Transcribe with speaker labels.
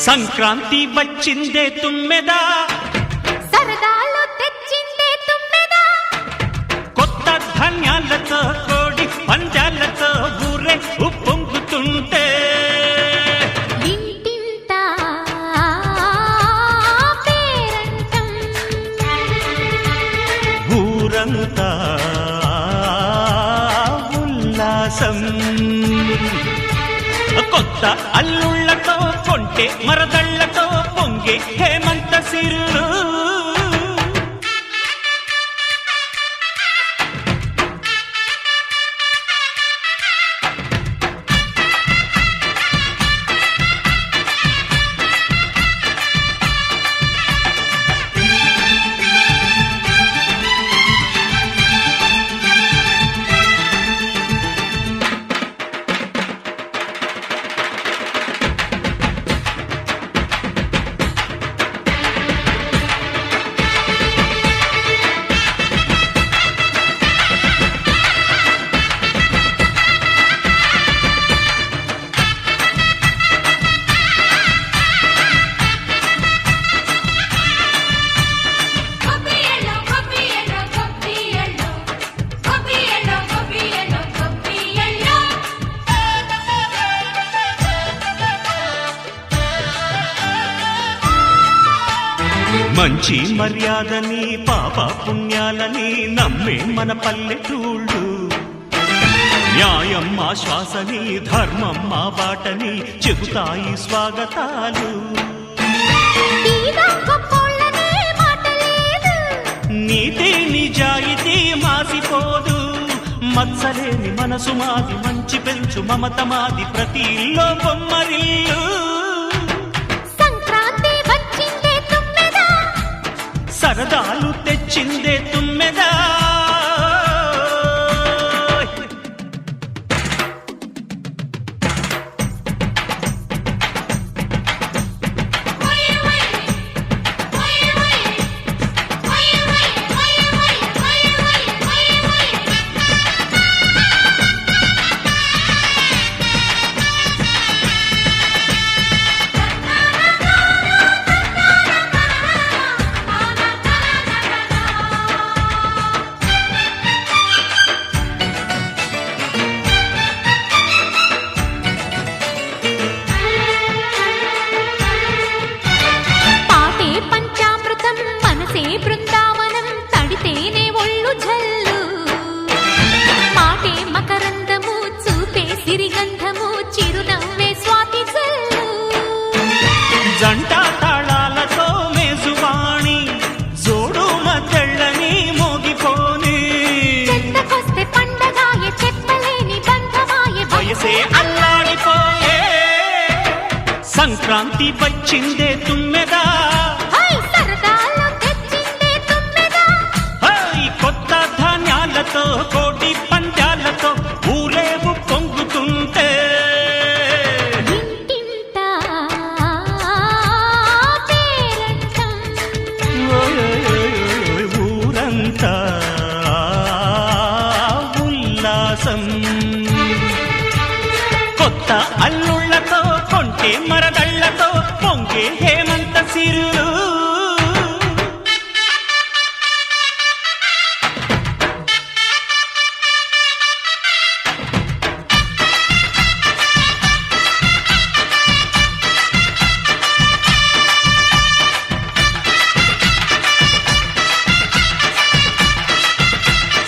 Speaker 1: సంక్రాంతి వచ్చిందే తుమ్మెదా,
Speaker 2: సరదాలు తెచ్చిందే తుమ్మెదా,
Speaker 1: కొత్త ధాన్యాలతో కోడి పంజాలతో ఊరే ఉప్పొంగుతుంటే
Speaker 2: ఇంటింటా పేరంటం,
Speaker 1: ఊరంతా ఉల్లాసం. కొత్త అల్లుళ్లతో కొంటే మరదళ్లతో పొంగే హేమంత సిరులు. మంచి మర్యాదని పాప పుణ్యాలని నమ్మే మన పల్లెటూళ్ళు, న్యాయం మా శ్వాసని ధర్మం మా బాటని చెబుతాయి స్వాగతాలు. నీతి నిజాయితీ మాసిపోదు, మత్సలేని మనసు మాది, మంచి పెంచు మమత మాది, ప్రతి ఇల్లో బొమ్మరిల్లు. సరదాలు తెచ్చిందే తుమ్మెదా,
Speaker 2: బృందావనం తడితేనే ఒళ్ళు జల్లు, మాటే మకరందము చూపే సిరిగంధము, చిరునవ్వే స్వాతి జల్లు.
Speaker 1: జంట తాళాలతో మేజువాణి జోడు మద్దళ్ళని మోగిపోని,
Speaker 2: చెత్తకొస్తే పండగాయ చెప్పలేని బంధమాయ,
Speaker 1: వయసే అల్లాడిపోయే. సంక్రాంతి వచ్చిందే తుమ్మెదా, కొత్త ధాన్యాలతో